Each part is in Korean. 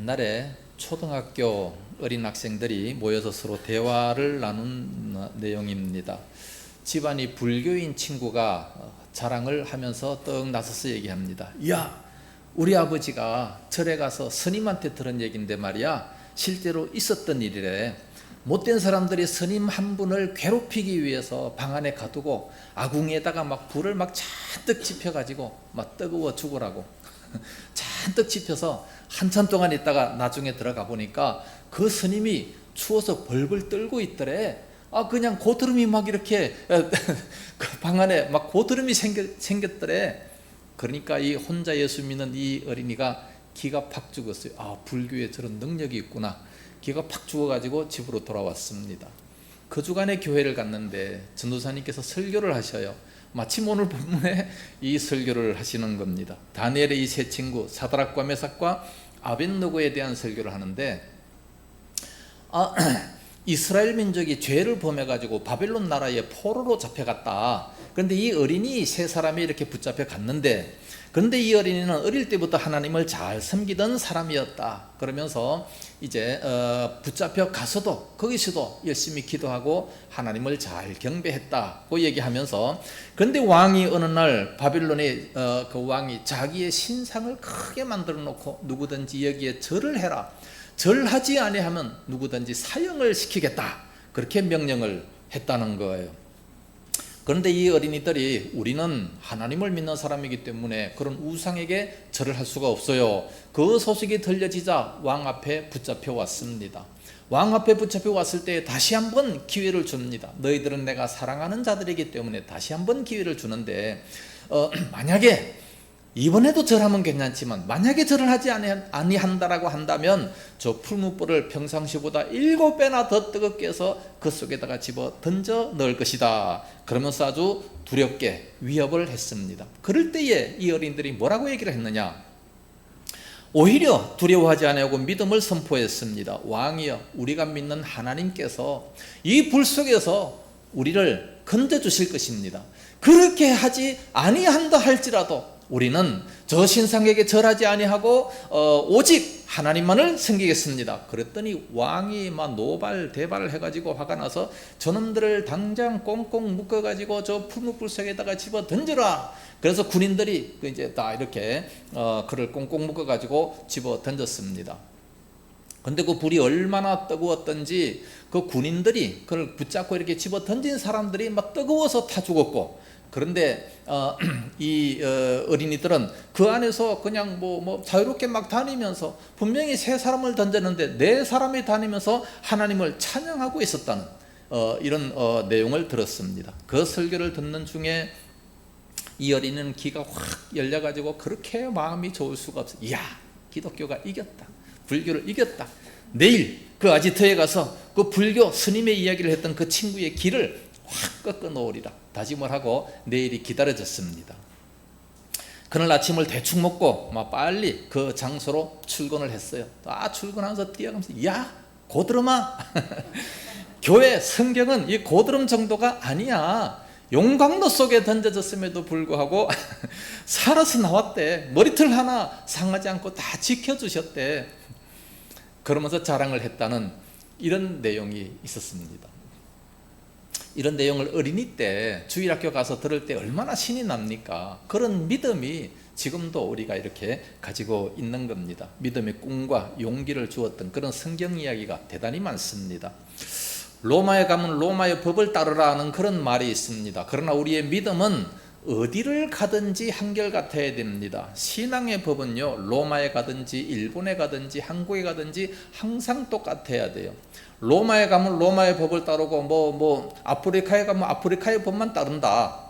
옛날에 초등학교 어린 학생들이 모여서 서로 대화를 나눈 내용입니다. 집안이 불교인 친구가 자랑을 하면서 떡 나서서 얘기합니다. 야, 우리 아버지가 절에 가서 스님한테 들은 얘기인데 말이야, 실제로 있었던 일이래. 못된 사람들이 스님 한 분을 괴롭히기 위해서 방 안에 가두고 아궁이에다가 막 불을 막 잔뜩 지펴가지고 막 뜨거워 죽으라고 잔뜩 지펴서 한참 동안 있다가 나중에 들어가 보니까 그 스님이 추워서 벌벌 떨고 있더래. 그냥 고드름이 막 이렇게 그 방 안에 막 고드름이 생겼더래. 그러니까 이 혼자 예수 믿는 이 어린이가 기가 팍 죽었어요. 불교에 저런 능력이 있구나. 기가 팍 죽어가지고 집으로 돌아왔습니다. 그 주간에 교회를 갔는데 전도사님께서 설교를 하셔요. 마침 오늘 본문에 이 설교를 하시는 겁니다. 다니엘의 이 세 친구 사드락과 메삭과 아벳느고에 대한 설교를 하는데, 이스라엘 민족이 죄를 범해가지고 바벨론 나라의 포로로 잡혀갔다. 그런데 이 어린이 세 사람이 이렇게 붙잡혀 갔는데, 그런데 이 어린이는 어릴 때부터 하나님을 잘 섬기던 사람이었다. 그러면서 이제 붙잡혀 가서도 거기서도 열심히 기도하고 하나님을 잘 경배했다고 얘기하면서, 그런데 왕이 어느 날 바빌론의 그 왕이 자기의 신상을 크게 만들어 놓고 누구든지 여기에 절을 해라, 절하지 아니하면 누구든지 사형을 시키겠다, 그렇게 명령을 했다는 거예요. 그런데 이 어린이들이 우리는 하나님을 믿는 사람이기 때문에 그런 우상에게 절을 할 수가 없어요. 그 소식이 들려지자 왕 앞에 붙잡혀 왔습니다. 왕 앞에 붙잡혀 왔을 때 다시 한번 기회를 줍니다. 너희들은 내가 사랑하는 자들이기 때문에 다시 한번 기회를 주는데, 만약에 이번에도 절하면 괜찮지만 만약에 절을 하지 아니한다라고 한다면 저 풀무불을 평상시보다 7배나 더 뜨겁게 해서 그 속에다가 집어 던져 넣을 것이다. 그러면서 아주 두렵게 위협을 했습니다. 그럴 때에 이 어린들이 뭐라고 얘기를 했느냐? 오히려 두려워하지 아니하고 믿음을 선포했습니다. 왕이여, 우리가 믿는 하나님께서 이 불 속에서 우리를 건져주실 것입니다. 그렇게 하지 아니한다 할지라도 우리는 저 신상에게 절하지 아니하고 오직 하나님만을 섬기겠습니다. 그랬더니 왕이 막 노발대발을 해가지고 화가 나서 저놈들을 당장 꽁꽁 묶어가지고 저 풀무불 속에다가 집어 던져라. 그래서 군인들이 이제 다 이렇게 그를 꽁꽁 묶어가지고 집어 던졌습니다. 근데 그 불이 얼마나 뜨거웠던지 그 군인들이 그를 붙잡고 이렇게 집어 던진 사람들이 막 뜨거워서 타 죽었고, 그런데 이 어린이들은 그 안에서 그냥 뭐 자유롭게 막 다니면서 분명히 세 사람을 던졌는데 네 사람이 다니면서 하나님을 찬양하고 있었다는 이런 내용을 들었습니다. 그 설교를 듣는 중에 이 어린이는 기가 확 열려가지고 그렇게 마음이 좋을 수가 없어요. 이야, 기독교가 이겼다, 불교를 이겼다. 내일 그 아지트에 가서 그 불교 스님의 이야기를 했던 그 친구의 길을 확 꺾어 놓으리라 다짐을 하고 내일이 기다려졌습니다. 그날 아침을 대충 먹고 막 빨리 그 장소로 출근을 했어요. 출근하면서 뛰어가면서, 야, 고드름아, 교회 성경은 이 고드름 정도가 아니야. 용광로 속에 던져졌음에도 불구하고 살아서 나왔대. 머리털 하나 상하지 않고 다 지켜주셨대. 그러면서 자랑을 했다는 이런 내용이 있었습니다. 이런 내용을 어린이 때 주일학교 가서 들을 때 얼마나 신이 납니까? 그런 믿음이 지금도 우리가 이렇게 가지고 있는 겁니다. 믿음의 꿈과 용기를 주었던 그런 성경 이야기가 대단히 많습니다. 로마에 가면 로마의 법을 따르라는 그런 말이 있습니다. 그러나 우리의 믿음은 어디를 가든지 한결같아야 됩니다. 신앙의 법은요, 로마에 가든지 일본에 가든지 한국에 가든지 항상 똑같아야 돼요. 로마에 가면 로마의 법을 따르고 아프리카에 가면 아프리카의 법만 따른다.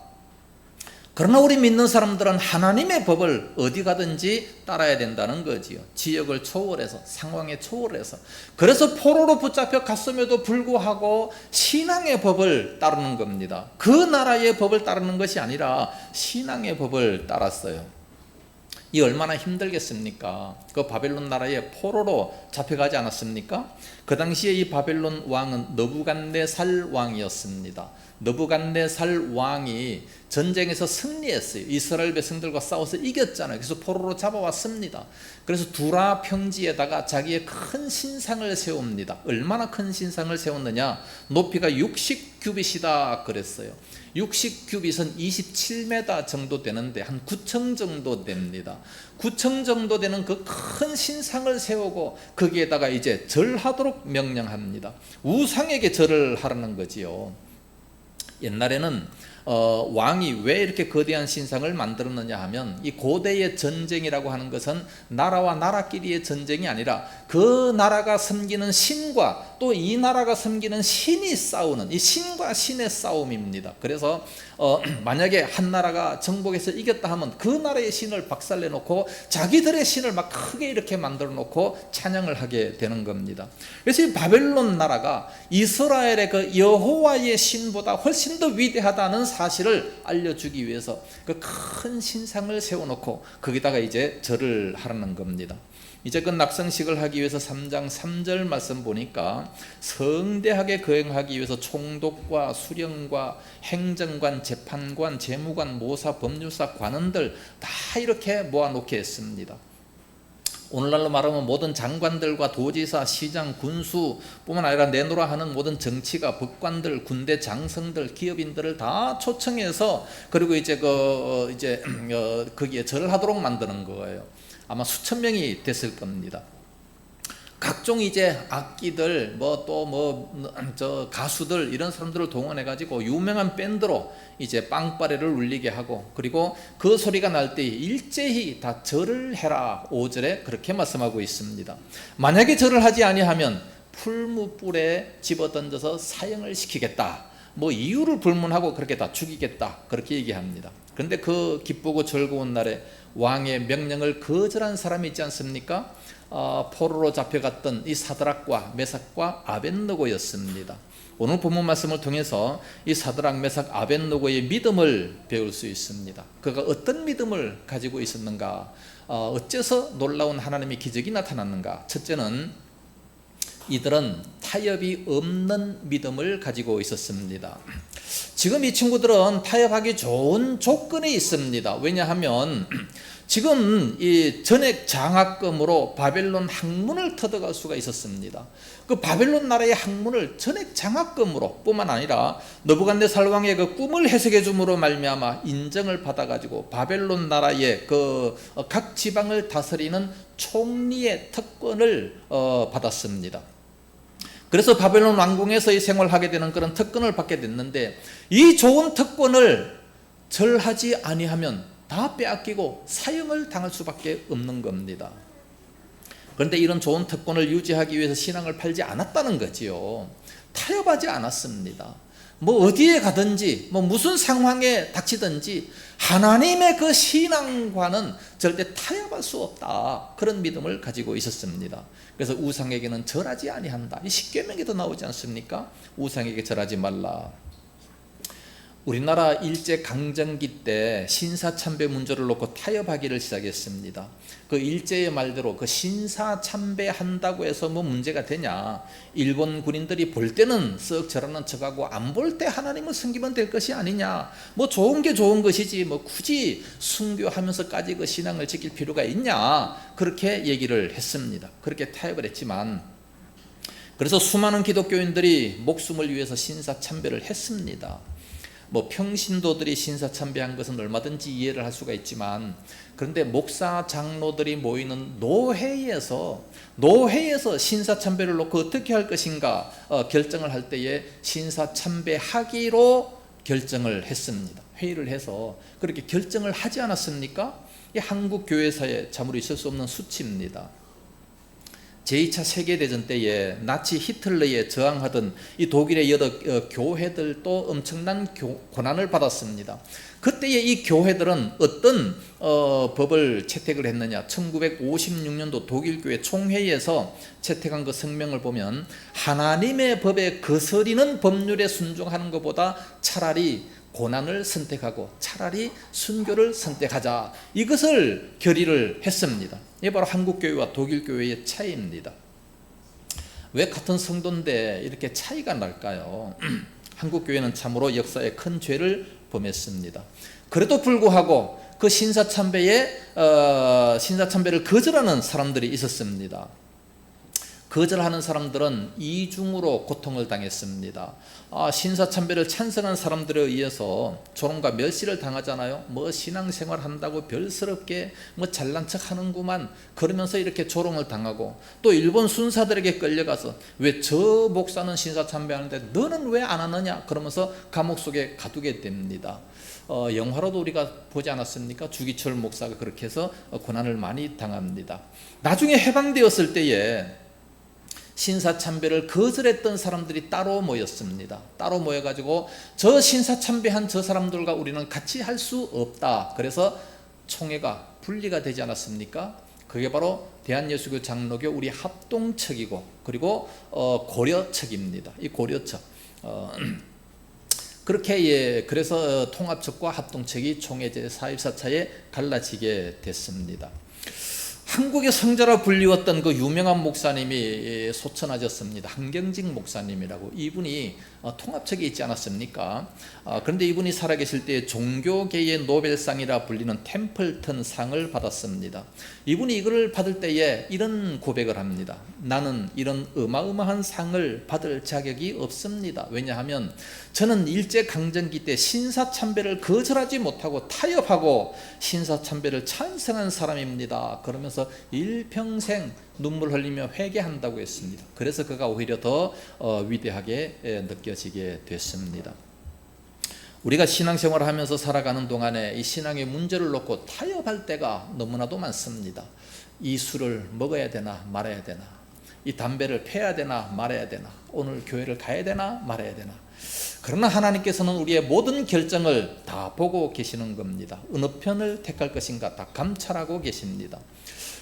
그러나 우리 믿는 사람들은 하나님의 법을 어디 가든지 따라야 된다는 거지요. 지역을 초월해서, 상황에 초월해서. 그래서 포로로 붙잡혀 갔음에도 불구하고 신앙의 법을 따르는 겁니다. 그 나라의 법을 따르는 것이 아니라 신앙의 법을 따랐어요. 이 얼마나 힘들겠습니까? 그 바벨론 나라의 포로로 잡혀가지 않았습니까? 그 당시에 이 바벨론 왕은 느부갓네살 왕이었습니다. 느부갓네살 왕이 전쟁에서 승리했어요. 이스라엘 백성들과 싸워서 이겼잖아요. 그래서 포로로 잡아왔습니다. 그래서 두라 평지에다가 자기의 큰 신상을 세웁니다. 얼마나 큰 신상을 세웠느냐? 높이가 60규빗이다 그랬어요. 60규빗은 27m 정도 되는데 한 9층 정도 됩니다. 9층 정도 되는 그 큰 신상을 세우고 거기에다가 이제 절하도록 명령합니다. 우상에게 절을 하라는 거지요. 옛날에는 왕이 왜 이렇게 거대한 신상을 만들었느냐 하면, 이 고대의 전쟁이라고 하는 것은 나라와 나라끼리의 전쟁이 아니라 그 나라가 섬기는 신과 또 이 나라가 섬기는 신이 싸우는, 이 신과 신의 싸움입니다. 그래서 만약에 한 나라가 정복해서 이겼다 하면 그 나라의 신을 박살내 놓고 자기들의 신을 막 크게 이렇게 만들어 놓고 찬양을 하게 되는 겁니다. 그래서 이 바벨론 나라가 이스라엘의 그 여호와의 신보다 훨씬 더 위대하다는 사실을 알려주기 위해서 그 큰 신상을 세워놓고 거기다가 이제 절을 하라는 겁니다. 이제 그 낙성식을 하기 위해서 3장 3절 말씀 보니까 성대하게 거행하기 위해서 총독과 수령과 행정관, 재판관, 재무관, 모사, 법률사, 관원들 다 이렇게 모아놓게 했습니다. 오늘날로 말하면 모든 장관들과 도지사, 시장, 군수 뿐만 아니라 내노라 하는 모든 정치가, 법관들, 군대 장성들, 기업인들을 다 초청해서 그리고 이제 거기에 절을 하도록 만드는 거예요. 아마 수천 명이 됐을 겁니다. 각종 이제 악기들, 가수들 이런 사람들을 동원해 가지고 유명한 밴드로 이제 빵빠레를 울리게 하고, 그리고 그 소리가 날 때 일제히 다 절을 해라 5절에 그렇게 말씀하고 있습니다. 만약에 절을 하지 아니하면 풀무불에 집어던져서 사형을 시키겠다, 이유를 불문하고 그렇게 다 죽이겠다, 그렇게 얘기합니다. 그런데 그 기쁘고 즐거운 날에 왕의 명령을 거절한 사람이 있지 않습니까? 포로로 잡혀갔던 이 사드락과 메삭과 아벳느고였습니다. 오늘 본문 말씀을 통해서 이 사드락, 메삭, 아벳느고의 믿음을 배울 수 있습니다. 그가 어떤 믿음을 가지고 있었는가? 어째서 놀라운 하나님의 기적이 나타났는가? 첫째는 이들은 타협이 없는 믿음을 가지고 있었습니다. 지금 이 친구들은 타협하기 좋은 조건이 있습니다. 왜냐하면 지금 이 전액 장학금으로 바벨론 학문을 터득할 수가 있었습니다. 그 바벨론 나라의 학문을 전액 장학금으로 뿐만 아니라 느부갓네살 왕의 그 꿈을 해석해 줌으로 말미암아 인정을 받아가지고 바벨론 나라의 그 각 지방을 다스리는 총리의 특권을 받았습니다. 그래서 바벨론 왕궁에서 생활하게 되는 그런 특권을 받게 됐는데, 이 좋은 특권을 절하지 아니하면 다 빼앗기고 사형을 당할 수밖에 없는 겁니다. 그런데 이런 좋은 특권을 유지하기 위해서 신앙을 팔지 않았다는 거지요. 타협하지 않았습니다. 어디에 가든지 무슨 상황에 닥치든지 하나님의 그 신앙과는 절대 타협할 수 없다, 그런 믿음을 가지고 있었습니다. 그래서 우상에게는 절하지 아니한다, 이 십계명에도 나오지 않습니까? 우상에게 절하지 말라. 우리나라 일제강점기 때 신사참배 문제를 놓고 타협하기를 시작했습니다. 그 일제의 말대로 그 신사참배한다고 해서 문제가 되냐? 일본 군인들이 볼 때는 썩 절하는 척하고 안 볼 때 하나님을 섬기면 될 것이 아니냐? 좋은 게 좋은 것이지 굳이 순교하면서까지 그 신앙을 지킬 필요가 있냐? 그렇게 얘기를 했습니다. 그렇게 타협을 했지만, 그래서 수많은 기독교인들이 목숨을 위해서 신사참배를 했습니다. 평신도들이 신사참배한 것은 얼마든지 이해를 할 수가 있지만, 그런데 목사 장로들이 모이는 노회에서 신사참배를 놓고 어떻게 할 것인가 결정을 할 때에 신사참배하기로 결정을 했습니다. 회의를 해서 그렇게 결정을 하지 않았습니까? 이 한국 교회사에 참으로 있을 수 없는 수치입니다. 제2차 세계대전 때에 나치 히틀러에 저항하던 이 독일의 여러 교회들도 엄청난 고난을 받았습니다. 그때의 이 교회들은 어떤 법을 채택을 했느냐? 1956년도 독일교회 총회에서 채택한 그 성명을 보면, 하나님의 법에 거스리는 법률에 순종하는 것보다 차라리 고난을 선택하고 차라리 순교를 선택하자, 이것을 결의를 했습니다. 이게 바로 한국교회와 독일교회의 차이입니다. 왜 같은 성도인데 이렇게 차이가 날까요? 한국교회는 참으로 역사에 큰 죄를 범했습니다. 그래도 불구하고 그 신사참배를 거절하는 사람들이 있었습니다. 거절하는 사람들은 이중으로 고통을 당했습니다. 신사참배를 찬성한 사람들에 의해서 조롱과 멸시를 당하잖아요. 뭐 신앙생활 한다고 별스럽게 뭐 잘난 척 하는구만, 그러면서 이렇게 조롱을 당하고, 또 일본 순사들에게 끌려가서 왜 저 목사는 신사참배하는데 너는 왜 안 하느냐, 그러면서 감옥 속에 가두게 됩니다. 영화로도 우리가 보지 않았습니까? 주기철 목사가 그렇게 해서 고난을 많이 당합니다. 나중에 해방되었을 때에 신사참배를 거절했던 사람들이 따로 모였습니다. 따로 모여가지고 저 신사참배한 저 사람들과 우리는 같이 할 수 없다. 그래서 총회가 분리가 되지 않았습니까? 그게 바로 대한예수교 장로교 우리 합동측이고, 그리고 고려측입니다. 이 고려측. 그렇게 그래서 통합측과 합동측이 총회 제4.14차에 갈라지게 됐습니다. 한국의 성자라 불리웠던 그 유명한 목사님이 소천하셨습니다. 한경직 목사님이라고. 이분이 통합책에 있지 않았습니까? 그런데 이분이 살아계실 때 종교계의 노벨상이라 불리는 템플턴 상을 받았습니다. 이분이 이걸 받을 때에 이런 고백을 합니다. 나는 이런 어마어마한 상을 받을 자격이 없습니다. 왜냐하면 저는 일제강점기 때 신사참배를 거절하지 못하고 타협하고 신사참배를 찬성한 사람입니다. 그러면서 일평생 눈물 흘리며 회개한다고 했습니다. 그래서 그가 오히려 더 위대하게 느껴지게 됐습니다. 우리가 신앙생활을 하면서 살아가는 동안에 이 신앙의 문제를 놓고 타협할 때가 너무나도 많습니다. 이 술을 먹어야 되나 말아야 되나, 이 담배를 펴야 되나 말아야 되나, 오늘 교회를 가야 되나 말아야 되나. 그러나 하나님께서는 우리의 모든 결정을 다 보고 계시는 겁니다. 어느 편을 택할 것인가 다 감찰하고 계십니다.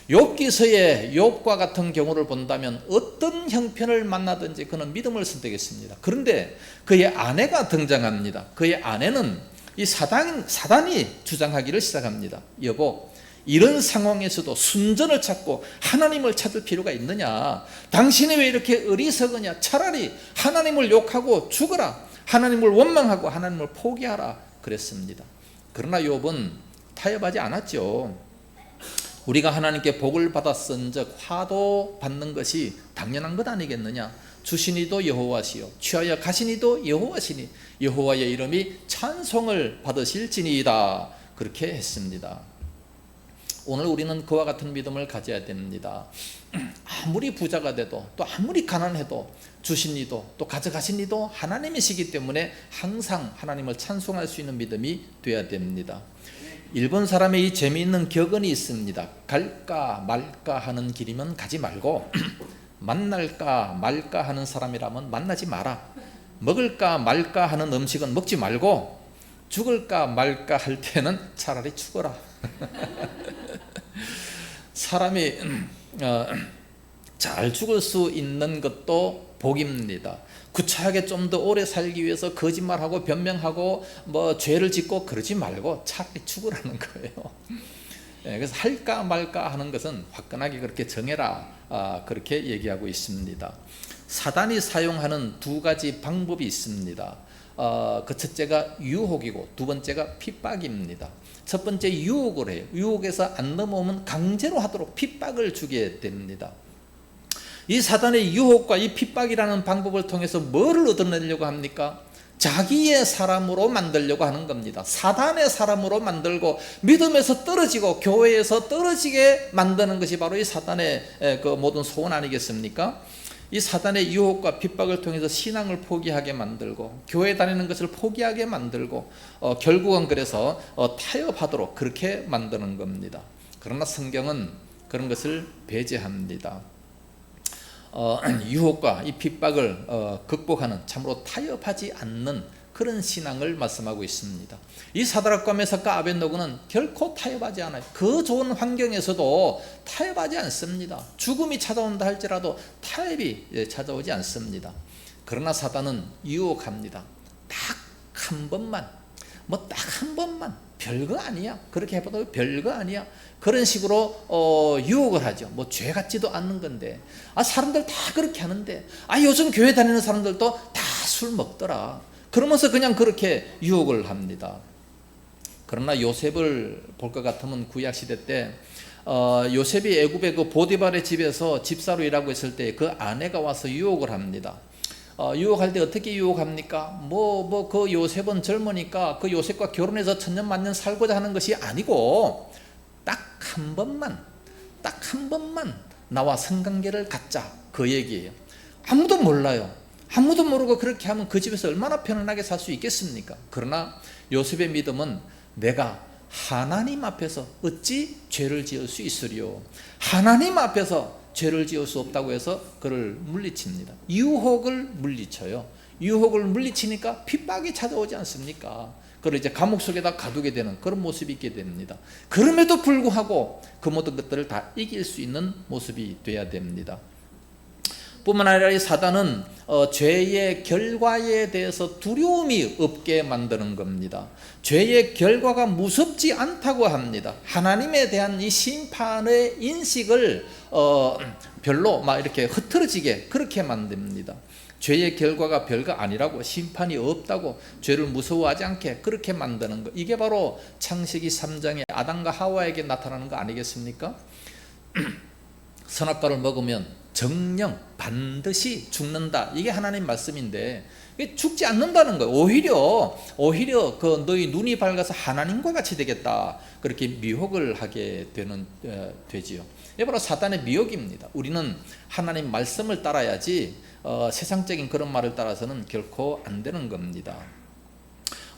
욥기서의 욥과 같은 경우를 본다면 어떤 형편을 만나든지 그는 믿음을 선택했습니다. 그런데 그의 아내가 등장합니다. 그의 아내는 이 사단이 주장하기를 시작합니다. 여보, 이런 상황에서도 순전을 찾고 하나님을 찾을 필요가 있느냐? 당신이 왜 이렇게 어리석으냐? 차라리 하나님을 욕하고 죽어라. 하나님을 원망하고 하나님을 포기하라 그랬습니다. 그러나 욥은 타협하지 않았죠. 우리가 하나님께 복을 받았은즉 화도 받는 것이 당연한 것 아니겠느냐? 주시니도 여호와시요 취하여 가시니도 여호와시니 여호와의 이름이 찬송을 받으실지니이다. 그렇게 했습니다. 오늘 우리는 그와 같은 믿음을 가져야 됩니다. 아무리 부자가 돼도 또 아무리 가난해도 주신 이도 또 가져가신 이도 하나님이시기 때문에 항상 하나님을 찬송할 수 있는 믿음이 되어야 됩니다. 일본 사람의 이 재미있는 격언이 있습니다. 갈까 말까 하는 길이면 가지 말고 만날까 말까 하는 사람이라면 만나지 마라. 먹을까 말까 하는 음식은 먹지 말고 죽을까 말까 할 때는 차라리 죽어라. 사람이 잘 죽을 수 있는 것도 복입니다. 구차하게 좀 더 오래 살기 위해서 거짓말하고 변명하고 뭐 죄를 짓고 그러지 말고 차라리 죽으라는 거예요. 그래서 할까 말까 하는 것은 화끈하게 그렇게 정해라, 그렇게 얘기하고 있습니다. 사단이 사용하는 두 가지 방법이 있습니다. 그 첫째가 유혹이고 두 번째가 핍박입니다. 첫 번째 유혹을 해요. 유혹에서 안 넘어오면 강제로 하도록 핍박을 주게 됩니다. 이 사단의 유혹과 이 핍박이라는 방법을 통해서 뭐를 얻어내려고 합니까? 자기의 사람으로 만들려고 하는 겁니다. 사단의 사람으로 만들고 믿음에서 떨어지고 교회에서 떨어지게 만드는 것이 바로 이 사단의 그 모든 소원 아니겠습니까? 이 사단의 유혹과 핍박을 통해서 신앙을 포기하게 만들고 교회 다니는 것을 포기하게 만들고 결국은 그래서 타협하도록 그렇게 만드는 겁니다. 그러나 성경은 그런 것을 배제합니다. 유혹과 이 핍박을 극복하는 참으로 타협하지 않는 그런 신앙을 말씀하고 있습니다. 이 사드락과 메삭과 아벳노고는 결코 타협하지 않아요. 그 좋은 환경에서도 타협하지 않습니다. 죽음이 찾아온다 할지라도 타협이 찾아오지 않습니다. 그러나 사단은 유혹합니다. 딱 한 번만, 뭐 딱 한 번만, 별거 아니야, 그렇게 해봐도 별거 아니야, 그런 식으로 유혹을 하죠. 뭐 죄 같지도 않는 건데, 사람들 다 그렇게 하는데, 요즘 교회 다니는 사람들도 다 술 먹더라, 그러면서 그냥 그렇게 유혹을 합니다. 그러나 요셉을 볼 것 같으면 구약시대 때 요셉이 애굽의 그 보디발의 집에서 집사로 일하고 있을 때 그 아내가 와서 유혹을 합니다. 유혹할 때 어떻게 유혹합니까? 그 요셉은 젊으니까 그 요셉과 결혼해서 천년만년 살고자 하는 것이 아니고 딱 한 번만 나와 성관계를 갖자, 그 얘기예요. 아무도 몰라요. 아무도 모르고 그렇게 하면 그 집에서 얼마나 편안하게 살 수 있겠습니까? 그러나 요셉의 믿음은 내가 하나님 앞에서 어찌 죄를 지을 수 있으리요, 하나님 앞에서 죄를 지을 수 없다고 해서 그를 물리칩니다. 유혹을 물리쳐요. 유혹을 물리치니까 핍박이 찾아오지 않습니까? 그걸 이제 감옥 속에다 가두게 되는 그런 모습이 있게 됩니다. 그럼에도 불구하고 그 모든 것들을 다 이길 수 있는 모습이 돼야 됩니다. 뿐만 아니라 이 사단은 죄의 결과에 대해서 두려움이 없게 만드는 겁니다. 죄의 결과가 무섭지 않다고 합니다. 하나님에 대한 이 심판의 인식을 별로 막 이렇게 흐트러지게 그렇게 만듭니다. 죄의 결과가 별거 아니라고, 심판이 없다고, 죄를 무서워하지 않게 그렇게 만드는 것, 이게 바로 창세기 3장의 아담과 하와에게 나타나는 거 아니겠습니까? 선악과를 먹으면 정령 반드시 죽는다, 이게 하나님 말씀인데 죽지 않는다는 거예요. 오히려 그 너희 눈이 밝아서 하나님과 같이 되겠다, 그렇게 미혹을 하게 되지요. 이게 바로 사단의 미혹입니다. 우리는 하나님 말씀을 따라야지 세상적인 그런 말을 따라서는 결코 안 되는 겁니다.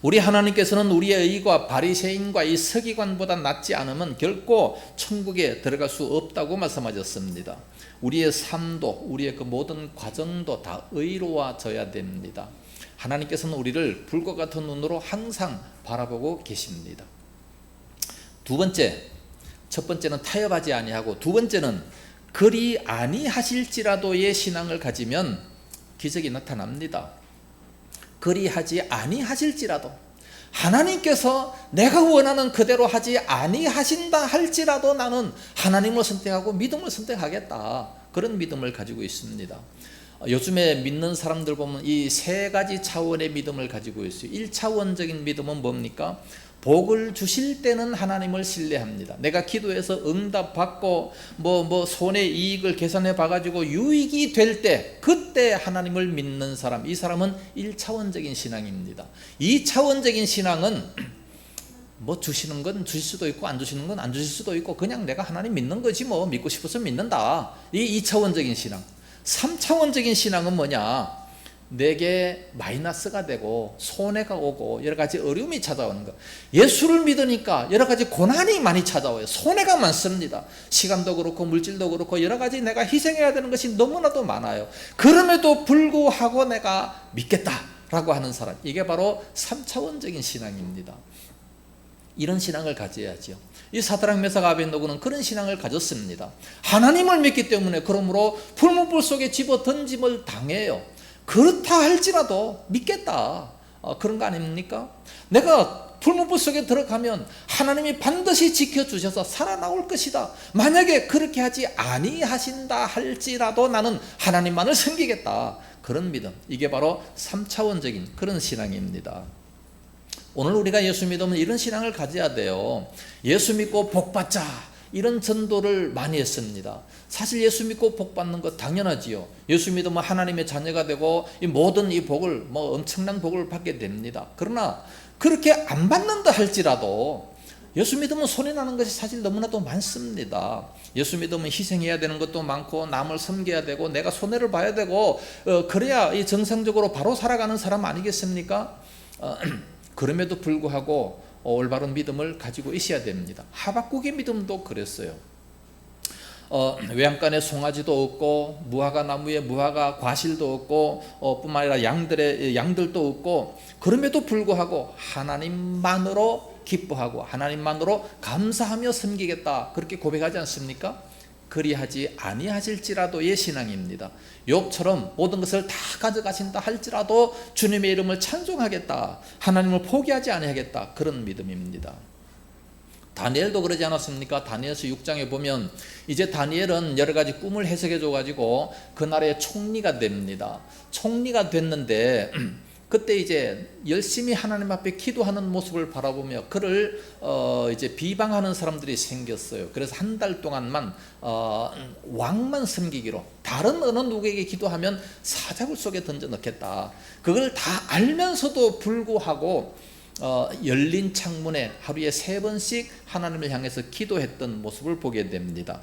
우리 하나님께서는 우리의 의가 바리새인과 이 서기관보다 낫지 않으면 결코 천국에 들어갈 수 없다고 말씀하셨습니다. 우리의 삶도, 우리의 그 모든 과정도 다 의로워져야 됩니다. 하나님께서는 우리를 불과 같은 눈으로 항상 바라보고 계십니다. 두 번째, 첫 번째는 타협하지 아니하고, 두 번째는 그리 아니하실지라도의 신앙을 가지면 기적이 나타납니다. 그리하지 아니하실지라도, 하나님께서 내가 원하는 그대로 하지 아니하신다 할지라도 나는 하나님을 선택하고 믿음을 선택하겠다, 그런 믿음을 가지고 있습니다. 요즘에 믿는 사람들 보면 이 세 가지 차원의 믿음을 가지고 있어요. 1차원적인 믿음은 뭡니까? 복을 주실 때는 하나님을 신뢰합니다. 내가 기도해서 응답받고 손의 이익을 계산해 봐가지고 유익이 될 때, 그때 하나님을 믿는 사람, 이 사람은 1차원적인 신앙입니다. 2차원적인 신앙은 주시는 건 주실 수도 있고 안 주시는 건 안 주실 수도 있고 그냥 내가 하나님 믿는 거지, 믿고 싶어서 믿는다, 이 2차원적인 신앙. 3차원적인 신앙은 뭐냐? 내게 마이너스가 되고 손해가 오고 여러 가지 어려움이 찾아오는 것. 예수를 믿으니까 여러 가지 고난이 많이 찾아와요. 손해가 많습니다. 시간도 그렇고 물질도 그렇고 여러 가지 내가 희생해야 되는 것이 너무나도 많아요. 그럼에도 불구하고 내가 믿겠다라고 하는 사람, 이게 바로 3차원적인 신앙입니다. 이런 신앙을 가져야죠. 이 사드락 메삭 아벳노고는 그런 신앙을 가졌습니다. 하나님을 믿기 때문에 그러므로 풀무불 속에 집어 던짐을 당해요. 그렇다 할지라도 믿겠다, 그런 거 아닙니까? 내가 풀무불 속에 들어가면 하나님이 반드시 지켜주셔서 살아나올 것이다. 만약에 그렇게 하지 아니하신다 할지라도 나는 하나님만을 섬기겠다, 그런 믿음, 이게 바로 3차원적인 그런 신앙입니다. 오늘 우리가 예수 믿으면 이런 신앙을 가져야 돼요. 예수 믿고 복 받자, 이런 전도를 많이 했습니다. 사실 예수 믿고 복 받는 거 당연하지요. 예수 믿으면 하나님의 자녀가 되고 이 모든 이 복을 엄청난 복을 받게 됩니다. 그러나 그렇게 안 받는다 할지라도 예수 믿으면 손해나는 것이 사실 너무나도 많습니다. 예수 믿으면 희생해야 되는 것도 많고 남을 섬겨야 되고 내가 손해를 봐야 되고 그래야 이 정상적으로 바로 살아가는 사람 아니겠습니까? 그럼에도 불구하고 올바른 믿음을 가지고 있어야 됩니다. 하박국의 믿음도 그랬어요. 외양간에 송아지도 없고 무화과 나무에 무화과 과실도 없고 뿐만 아니라 양들도 없고, 그럼에도 불구하고 하나님만으로 기뻐하고 하나님만으로 감사하며 섬기겠다, 그렇게 고백하지 않습니까? 그리하지 아니하실지라도의 신앙입니다. 욥처럼 모든 것을 다 가져가신다 할지라도 주님의 이름을 찬송하겠다, 하나님을 포기하지 아니하겠다, 그런 믿음입니다. 다니엘도 그러지 않았습니까? 다니엘서 6장에 보면 이제 다니엘은 여러 가지 꿈을 해석해 줘가지고 그 나라의 총리가 됩니다. 총리가 됐는데 그때 이제 열심히 하나님 앞에 기도하는 모습을 바라보며 그를 이제 비방하는 사람들이 생겼어요. 그래서 한 달 동안만 왕만 섬기기로, 다른 어느 누구에게 기도하면 사자굴 속에 던져 넣겠다, 그걸 다 알면서도 불구하고 열린 창문에 하루에 3번씩 하나님을 향해서 기도했던 모습을 보게 됩니다.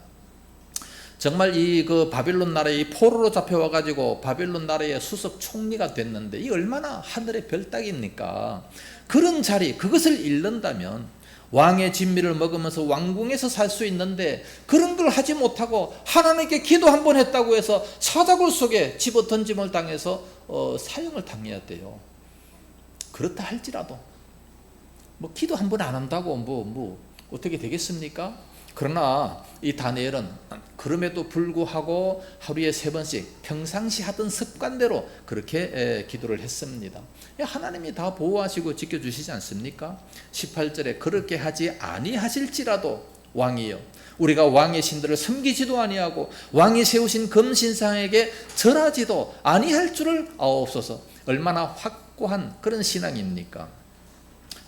정말 이 그 바빌론 나라의 포로로 잡혀와 가지고 바빌론 나라의 수석 총리가 됐는데 이 얼마나 하늘의 별따기입니까? 그런 자리, 그것을 잃는다면 왕의 진미를 먹으면서 왕궁에서 살 수 있는데 그런 걸 하지 못하고 하나님께 기도 한 번 했다고 해서 사자굴 속에 집어 던짐을 당해서 사형을 당해야 돼요. 그렇다 할지라도 뭐 기도 한 번 안 한다고 뭐 어떻게 되겠습니까? 그러나 이 다니엘은 그럼에도 불구하고 하루에 3번씩 평상시 하던 습관대로 그렇게 기도를 했습니다. 하나님이 다 보호하시고 지켜주시지 않습니까? 18절에 그렇게 하지 아니하실지라도 왕이여, 우리가 왕의 신들을 섬기지도 아니하고 왕이 세우신 금신상에게 절하지도 아니할 줄을 아옵소서. 얼마나 확고한 그런 신앙입니까?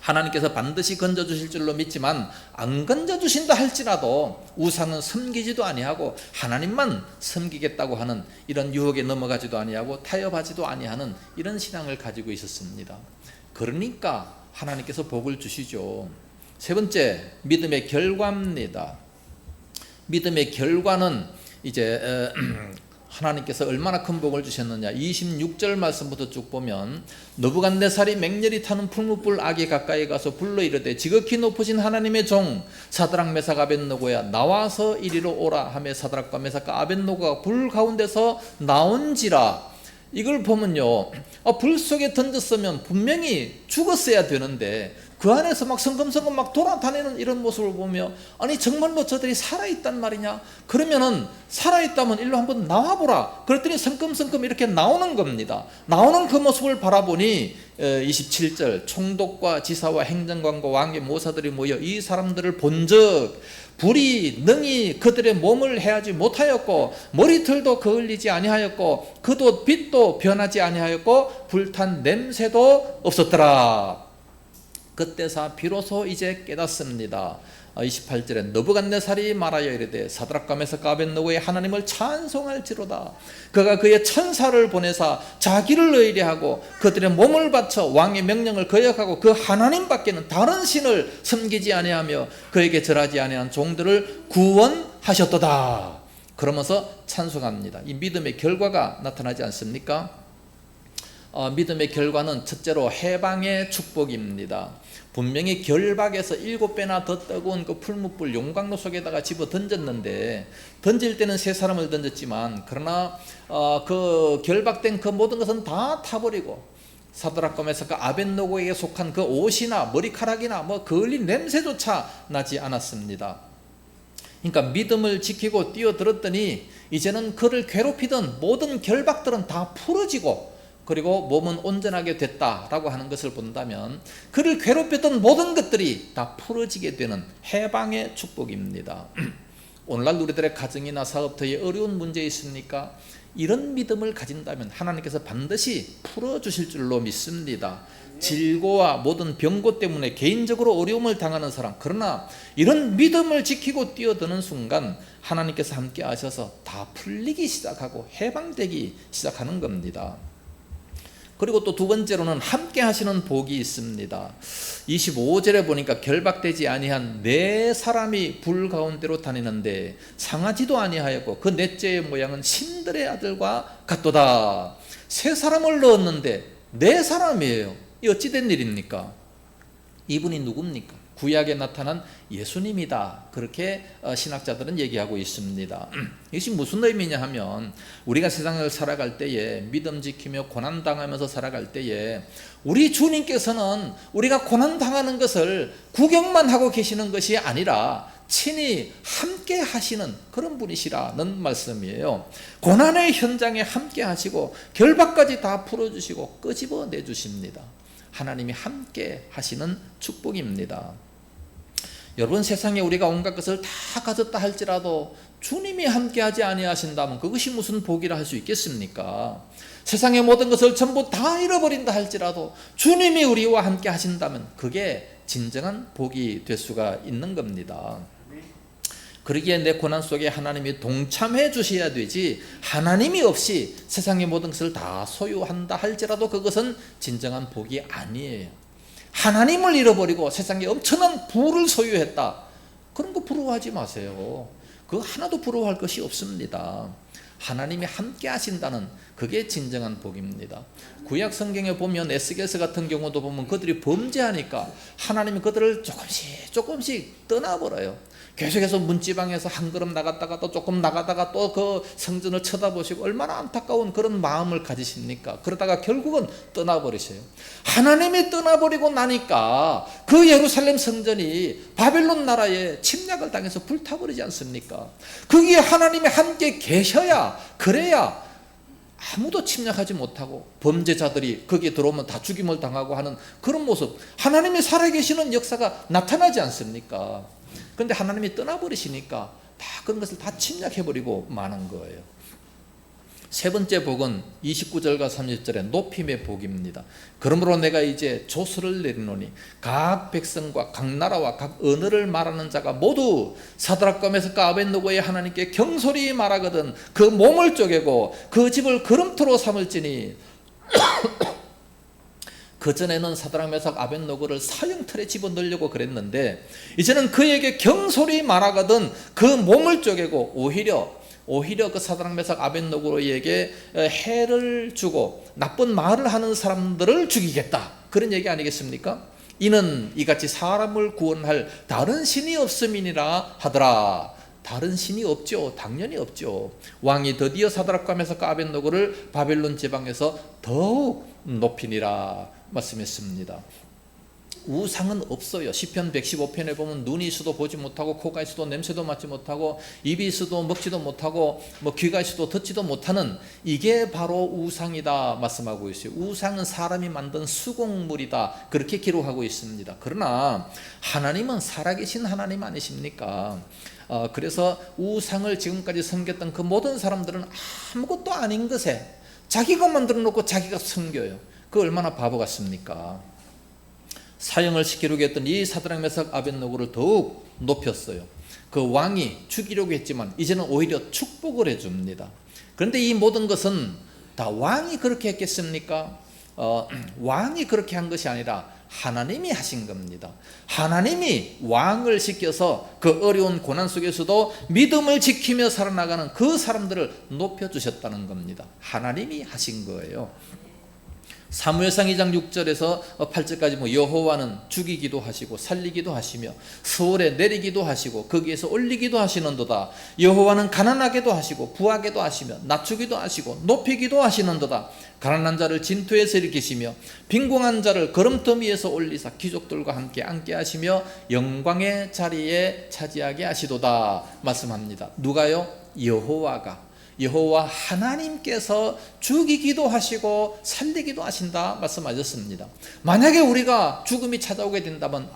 하나님께서 반드시 건져주실 줄로 믿지만 안 건져주신다 할지라도 우상은 섬기지도 아니하고 하나님만 섬기겠다고 하는 이런 유혹에 넘어가지도 아니하고 타협하지도 아니하는 이런 신앙을 가지고 있었습니다. 그러니까 하나님께서 복을 주시죠. 3번째, 믿음의 결과입니다. 믿음의 결과는 이제 하나님께서 얼마나 큰 복을 주셨느냐. 26절 말씀부터 쭉 보면 느부갓네살이 맹렬히 타는 풀무불 악에 가까이 가서 불러 이르되 지극히 높으신 하나님의 종 사드락 메삭 아벳노고야 나와서 이리로 오라 하며 사드락과 메삭과 아벳노고가 불 가운데서 나온지라. 이걸 보면요, 불 속에 던졌으면 분명히 죽었어야 되는데 그 안에서 막 성금성금 막 돌아다니는 이런 모습을 보며 아니 정말로 저들이 살아있단 말이냐? 그러면은 살아있다면 일로 한번 나와보라. 그랬더니 성금성금 이렇게 나오는 겁니다. 나오는 그 모습을 바라보니 27절 총독과 지사와 행정관과 왕의 모사들이 모여 이 사람들을 본즉 불이 능히 그들의 몸을 해하지 못하였고 머리털도 그을리지 아니하였고 그도 빛도 변하지 아니하였고 불탄 냄새도 없었더라. 그때서 비로소 이제 깨닫습니다. 28절에 느부갓네살이 말하여 이르되 사드락과 메삭과 아벳노고의 하나님을 찬송할지로다. 그가 그의 천사를 보내사 자기를 의뢰하고 그들의 몸을 바쳐 왕의 명령을 거역하고 그 하나님밖에는 다른 신을 섬기지 아니하며 그에게 절하지 아니한 종들을 구원하셨도다. 그러면서 찬송합니다. 이 믿음의 결과가 나타나지 않습니까? 믿음의 결과는 첫째로 해방의 축복입니다. 분명히 결박에서 7배나 더 뜨거운 그 풀무불 용광로 속에다가 집어 던졌는데 던질 때는 3사람을 던졌지만 그러나 그 결박된 그 모든 것은 다 타버리고 사드락과 메삭과 아벳노고에게 속한 그 옷이나 머리카락이나 뭐 그을린 냄새조차 나지 않았습니다. 그러니까 믿음을 지키고 뛰어들었더니 이제는 그를 괴롭히던 모든 결박들은 다 풀어지고 그리고 몸은 온전하게 됐다라고 하는 것을 본다면 그를 괴롭혔던 모든 것들이 다 풀어지게 되는 해방의 축복입니다. 오늘날 우리들의 가정이나 사업터에 어려운 문제 있습니까? 이런 믿음을 가진다면 하나님께서 반드시 풀어주실 줄로 믿습니다. 질고와 모든 병고 때문에 개인적으로 어려움을 당하는 사람, 그러나 이런 믿음을 지키고 뛰어드는 순간 하나님께서 함께 하셔서 다 풀리기 시작하고 해방되기 시작하는 겁니다. 그리고 또 2번째로는 함께 하시는 복이 있습니다. 25절에 보니까 결박되지 아니한 4사람이 불 가운데로 다니는데 상하지도 아니하였고 그 넷째의 모양은 신들의 아들과 같도다. 3사람을 넣었는데 4사람이에요. 이 어찌된 일입니까? 이분이 누굽니까? 구약에 나타난 예수님이다. 그렇게 신학자들은 얘기하고 있습니다. 이것이 무슨 의미냐 하면 우리가 세상을 살아갈 때에 믿음 지키며 고난당하면서 살아갈 때에 우리 주님께서는 우리가 고난당하는 것을 구경만 하고 계시는 것이 아니라 친히 함께 하시는 그런 분이시라는 말씀이에요. 고난의 현장에 함께 하시고 결박까지 다 풀어주시고 끄집어 내주십니다. 하나님이 함께 하시는 축복입니다. 여러분, 세상에 우리가 온갖 것을 다 가졌다 할지라도 주님이 함께하지 아니하신다면 그것이 무슨 복이라 할 수 있겠습니까? 세상의 모든 것을 전부 다 잃어버린다 할지라도 주님이 우리와 함께 하신다면 그게 진정한 복이 될 수가 있는 겁니다. 그러기에 내 고난 속에 하나님이 동참해 주셔야 되지, 하나님이 없이 세상의 모든 것을 다 소유한다 할지라도 그것은 진정한 복이 아니에요. 하나님을 잃어버리고 세상에 엄청난 부를 소유했다, 그런 거 부러워하지 마세요. 그거 하나도 부러워할 것이 없습니다. 하나님이 함께 하신다는 그게 진정한 복입니다. 구약 성경에 보면 에스겔서 같은 경우도 보면 그들이 범죄하니까 하나님이 그들을 조금씩 떠나버려요. 계속해서 문지방에서 한 걸음 나갔다가 또 조금 나가다가 또 그 성전을 쳐다보시고 얼마나 안타까운 그런 마음을 가지십니까? 그러다가 결국은 떠나버리세요. 하나님이 떠나버리고 나니까 그 예루살렘 성전이 바벨론 나라에 침략을 당해서 불타버리지 않습니까? 거기에 하나님이 함께 계셔야, 그래야 아무도 침략하지 못하고 범죄자들이 거기에 들어오면 다 죽임을 당하고 하는 그런 모습, 하나님이 살아계시는 역사가 나타나지 않습니까? 그런데 하나님이 떠나버리시니까 다 그런 것을 다 침략해버리고 마는 거예요. 세 번째 복은 29절과 30절의 높임의 복입니다. 그러므로 내가 이제 조서를 내리노니 각 백성과 각 나라와 각 언어를 말하는 자가 모두 사드락과 메삭과 아벳느고의 하나님께 경솔히 말하거든 그 몸을 쪼개고 그 집을 거름토로 삼을지니 그전에는 사드락 메삭 아벳느고를 사형틀에 집어넣으려고 그랬는데 이제는 그에게 경솔히 말하거든 그 몸을 쪼개고 오히려 그 사드락 메삭 아벳느고에게 해를 주고 나쁜 말을 하는 사람들을 죽이겠다, 그런 얘기 아니겠습니까? 이는 이같이 사람을 구원할 다른 신이 없음이니라 하더라. 다른 신이 없죠. 당연히 없죠. 왕이 드디어 사드락과 메삭과 아벳느고를 바벨론 지방에서 더욱 높이니라 말씀했습니다. 우상은 없어요. 시편 115편에 보면 눈이 있어도 보지 못하고 코가 있어도 냄새도 맡지 못하고 입이 있어도 먹지도 못하고 귀가 있어도 듣지도 못하는 이게 바로 우상이다 말씀하고 있어요. 우상은 사람이 만든 수공물이다, 그렇게 기록하고 있습니다. 그러나 하나님은 살아계신 하나님 아니십니까? 그래서 우상을 지금까지 섬겼던 그 모든 사람들은 아무것도 아닌 것에 자기가 만들어 놓고 자기가 섬겨요. 그 얼마나 바보 같습니까? 사형을 시키려고 했던 이 사드락 메삭 아벳느고를 더욱 높였어요. 그 왕이 죽이려고 했지만 이제는 오히려 축복을 해줍니다. 그런데 이 모든 것은 다 왕이 그렇게 했겠습니까? 왕이 그렇게 한 것이 아니라 하나님이 하신 겁니다. 하나님이 왕을 시켜서 그 어려운 고난 속에서도 믿음을 지키며 살아나가는 그 사람들을 높여주셨다는 겁니다. 하나님이 하신 거예요. 사무엘상 2장 6절에서 8절까지 여호와는 죽이기도 하시고 살리기도 하시며 서울에 내리기도 하시고 거기에서 올리기도 하시는도다. 여호와는 가난하게도 하시고 부하게도 하시며 낮추기도 하시고 높이기도 하시는도다. 가난한 자를 진토에서 일으키시며 빈궁한 자를 걸음더미에서 올리사 귀족들과 함께 앉게 하시며 영광의 자리에 차지하게 하시도다 말씀합니다. 누가요? 여호와 하나님께서 죽이기도 하시고 살리기도 하신다 말씀하셨습니다. 만약에 우리가 죽음이 찾아오게 된다면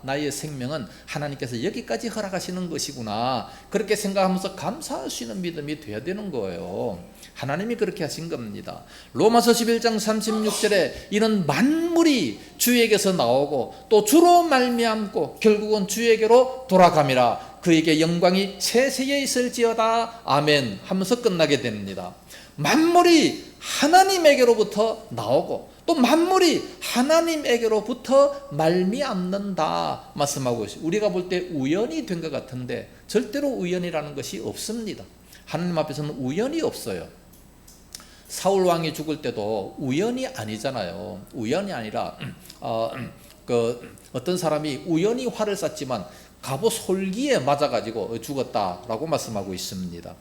나의 생명은 하나님께서 여기까지 허락하시는 것이구나, 그렇게 생각하면서 감사할 수 있는 믿음이 되어야 되는 거예요. 하나님이 그렇게 하신 겁니다. 로마서 11장 36절에 이런 만물이 주에게서 나오고 또 주로 말미암고 결국은 주에게로 돌아감이라. 그에게 영광이 세세에 있을지어다 아멘 하면서 끝나게 됩니다. 만물이 하나님에게로부터 나오고 또 만물이 하나님에게로부터 말미암는다 말씀하고 있어요. 우리가 볼 때 우연이 된 것 같은데 절대로 우연이라는 것이 없습니다. 하나님 앞에서는 우연이 없어요. 사울 왕이 죽을 때도 우연이 아니잖아요. 우연이 아니라 어떤 사람이 우연히 활을 쐈지만 갑옷 솔기에 맞아가지고 죽었다라고 말씀하고 있습니다.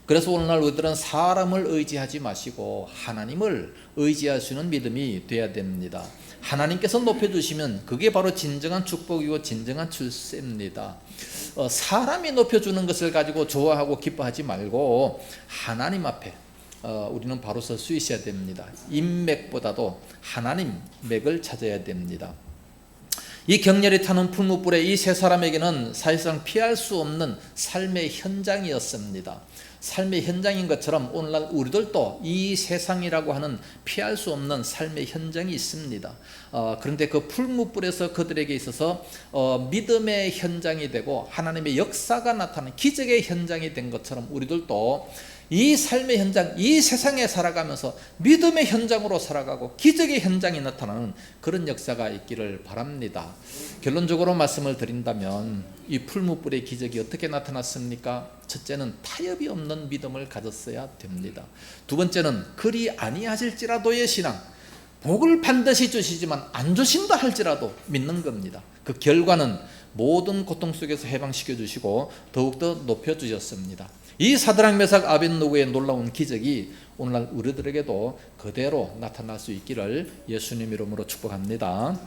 그래서 오늘날 우리들은 사람을 의지하지 마시고 하나님을 의지할 수 있는 믿음이 되어야 됩니다. 하나님께서 높여주시면 그게 바로 진정한 축복이고 진정한 출세입니다. 사람이 높여주는 것을 가지고 좋아하고 기뻐하지 말고 하나님 앞에 우리는 바로 설 수 있어야 됩니다. 인맥보다도 하나님 맥을 찾아야 됩니다. 이 격렬히 타는 풀무불에 이 세 사람에게는 사실상 피할 수 없는 삶의 현장이었습니다. 삶의 현장인 것처럼 오늘날 우리들도 이 세상이라고 하는 피할 수 없는 삶의 현장이 있습니다. 그런데 그 풀무불에서 그들에게 있어서 믿음의 현장이 되고 하나님의 역사가 나타나는 기적의 현장이 된 것처럼 우리들도 이 삶의 현장, 이 세상에 살아가면서 믿음의 현장으로 살아가고 기적의 현장이 나타나는 그런 역사가 있기를 바랍니다. 결론적으로 말씀을 드린다면 이 풀무불의 기적이 어떻게 나타났습니까? 첫째는 타협이 없는 믿음을 가졌어야 됩니다. 두 번째는 그리 아니하실지라도의 신앙, 복을 반드시 주시지만 안 주신다 할지라도 믿는 겁니다. 그 결과는 모든 고통 속에서 해방시켜 주시고 더욱더 높여 주셨습니다. 이 사드락 메삭 아벳느고의 놀라운 기적이 오늘날 우리들에게도 그대로 나타날 수 있기를 예수님 이름으로 축복합니다.